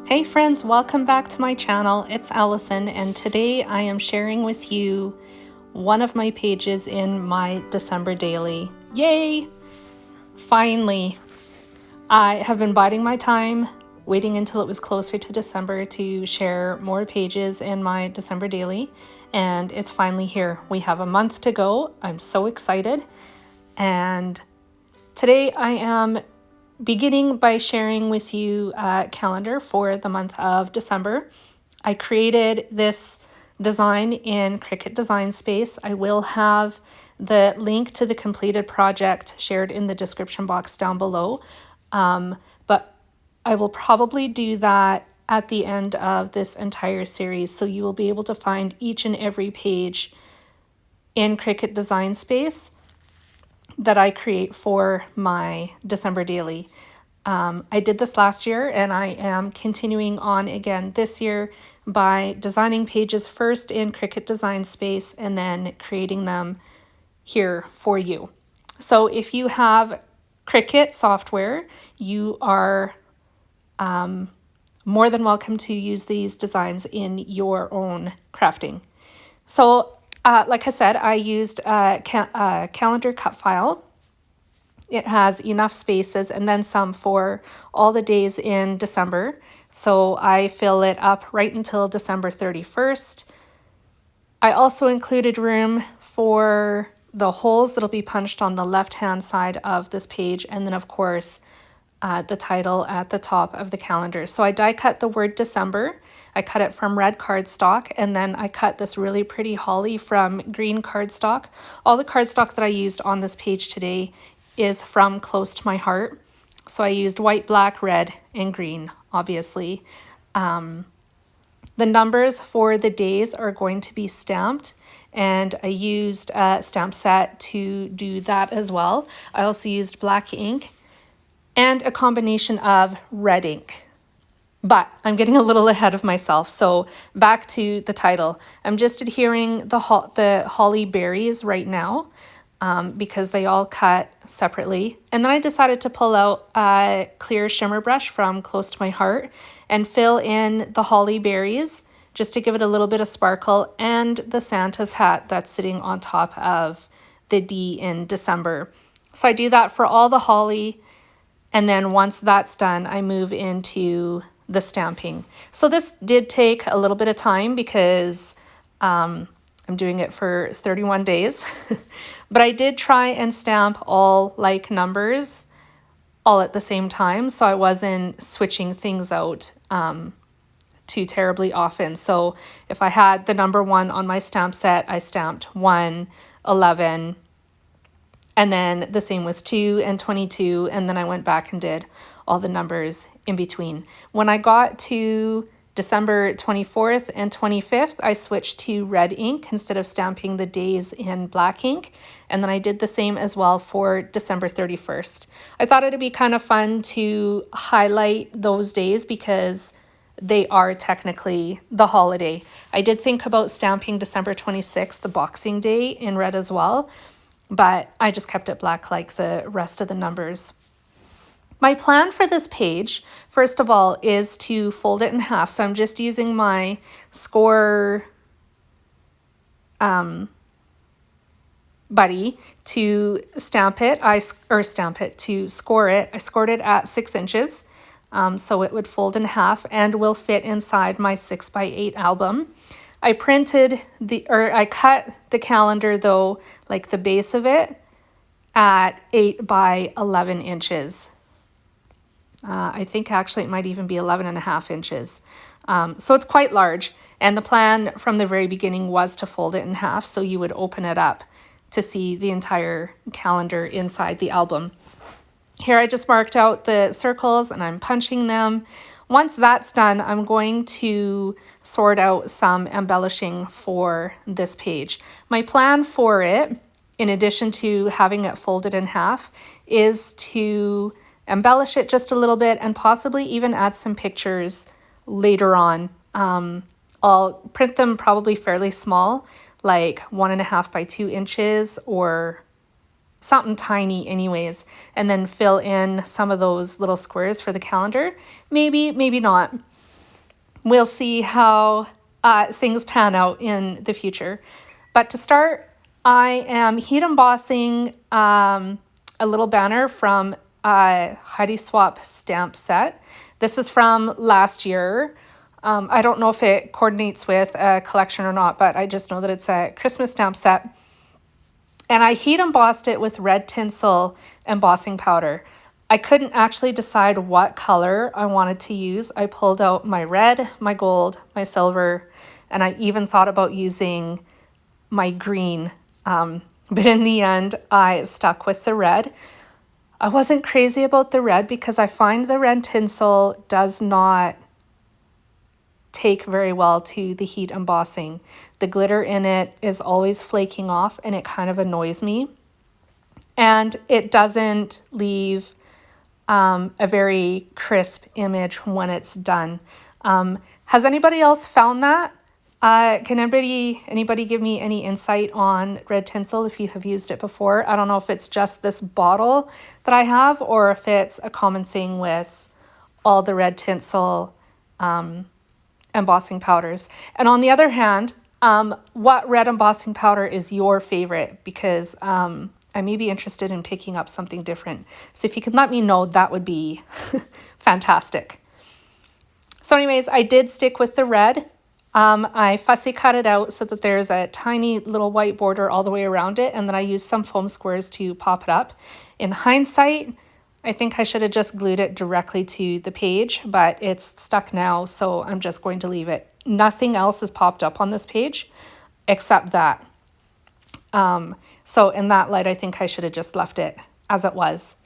Hey friends, welcome back to my channel. It's Allison, and today I am sharing with you one of my pages in my December daily. Yay! Finally! I have been biding my time, waiting until it was closer to December to share more pages in my December daily, and it's finally here. We have a month to go. I'm so excited, and today I am beginning by sharing with you a calendar for the month of December. I created this design in Cricut Design Space. I will have the link to the completed project shared in the description box down below, but I will probably do that at the end of this entire series, so you will be able to find each and every page in Cricut Design Space that I create for my December daily. I did this last year and I am continuing on again this year by designing pages first in Cricut Design Space and then creating them here for you. So if you have Cricut software, you are more than welcome to use these designs in your own crafting. So like I said, I used a calendar cut file. It has enough spaces and then some for all the days in December. So I fill it up right until December 31st. I also included room for the holes that'll be punched on the left-hand side of this page. And then of course, the title at the top of the calendar. So I die cut the word December. I cut it from red cardstock, and then I cut this really pretty holly from green cardstock. All the cardstock that I used on this page today is from Close to My Heart. So I used white, black, red, and green, obviously. The numbers for the days are going to be stamped, and I used a stamp set to do that as well. I also used black ink and a combination of red ink. But I'm getting a little ahead of myself. So back to the title. I'm just adhering the holly berries right now because they all cut separately. And then I decided to pull out a clear shimmer brush from Close to My Heart and fill in the holly berries just to give it a little bit of sparkle, and the Santa's hat that's sitting on top of the D in December. So I do that for all the holly. And then once that's done, I move into the stamping. So this did take a little bit of time because I'm doing it for 31 days. But I did try and stamp all like numbers all at the same time. So I wasn't switching things out too terribly often. So if I had the number 1 on my stamp set, I stamped 1, 11, and then the same with 2 and 22, and then I went back and did all the numbers in between. When I got to December 24th and 25th, I switched to red ink instead of stamping the days in black ink, and then I did the same as well for December 31st. I thought it'd be kind of fun to highlight those days because they are technically the holiday. I did think about stamping December 26th, the Boxing Day, in red as well, but I just kept it black like the rest of the numbers. My plan for this page, first of all, is to fold it in half. So I'm just using my score buddy to stamp it. To score it. I scored it at 6 inches. So it would fold in half and will fit inside my 6x8 album. I cut the calendar though, like the base of it, at 8 by 11 inches. I think actually it might even be 11.5 inches. So it's quite large. And the plan from the very beginning was to fold it in half so you would open it up to see the entire calendar inside the album. Here I just marked out the circles and I'm punching them. Once that's done, I'm going to sort out some embellishing for this page. My plan for it, in addition to having it folded in half, is to embellish it just a little bit and possibly even add some pictures later on. I'll print them probably fairly small, like 1.5 by 2 inches or something tiny anyways, and then fill in some of those little squares for the calendar. Maybe, maybe not. we'll see how things pan out in the future. But to start, I am heat embossing a little banner from Heidi Swap stamp set. This is from last year. I don't know if it coordinates with a collection or not, but I just know that it's a Christmas stamp set. And I heat embossed it with red tinsel embossing powder. I couldn't actually decide what color I wanted to use. I pulled out my red, my gold, my silver, and I even thought about using my green. But in the end, I stuck with the red. I wasn't crazy about the red because I find the red tinsel does not take very well to the heat embossing. The glitter in it is always flaking off and it kind of annoys me. And it doesn't leave a very crisp image when it's done. Has anybody else found that? Can anybody give me any insight on red tinsel if you have used it before? I don't know if it's just this bottle that I have or if it's a common thing with all the red tinsel embossing powders. And on the other hand, what red embossing powder is your favorite? Because I may be interested in picking up something different. So if you could let me know, that would be fantastic. So anyways, I did stick with the red. I fussy cut it out so that there's a tiny little white border all the way around it. And then I used some foam squares to pop it up. In hindsight, I think I should have just glued it directly to the page, but it's stuck now. So I'm just going to leave it. Nothing else has popped up on this page except that. So in that light, I think I should have just left it as it was.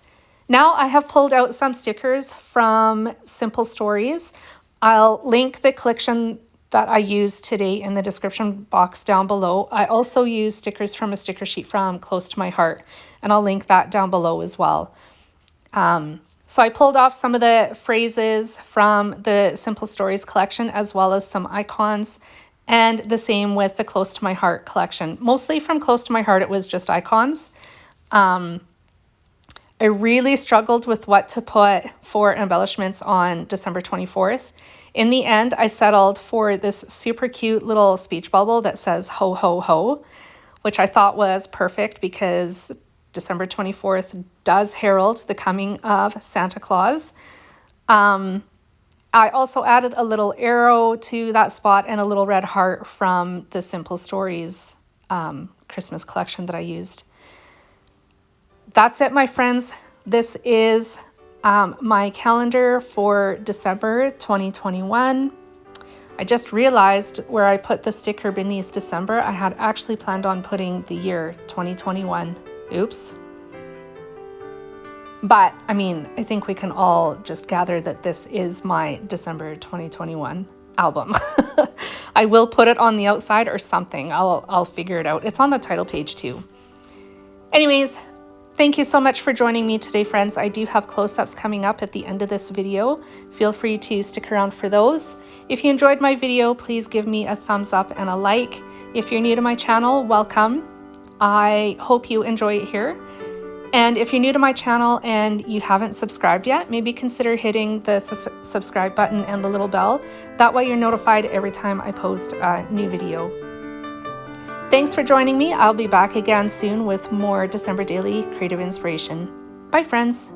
Now I have pulled out some stickers from Simple Stories. I'll link the collection that I used today in the description box down below. I also use stickers from a sticker sheet from Close to My Heart, and I'll link that down below as well. So I pulled off some of the phrases from the Simple Stories collection, as well as some icons, and the same with the Close to My Heart collection. Mostly from Close to My Heart, it was just icons. I really struggled with what to put for embellishments on December 24th. In the end, I settled for this super cute little speech bubble that says ho, ho, ho, which I thought was perfect because December 24th does herald the coming of Santa Claus. I also added a little arrow to that spot and a little red heart from the Simple Stories Christmas collection that I used. That's it, my friends. This is my calendar for December 2021. I just realized where I put the sticker beneath December, I had actually planned on putting the year 2021. Oops. But I mean, I think we can all just gather that this is my December 2021 album. I will put it on the outside or something. I'll figure it out. It's on the title page too. Anyways, thank you so much for joining me today, friends. I do have close-ups coming up at the end of this video. Feel free to stick around for those. If you enjoyed my video, please give me a thumbs up and a like. If you're new to my channel, welcome. I hope you enjoy it here. And if you're new to my channel and you haven't subscribed yet, maybe consider hitting the subscribe button and the little bell. That way you're notified every time I post a new video. Thanks for joining me. I'll be back again soon with more December Daily Creative Inspiration. Bye, friends.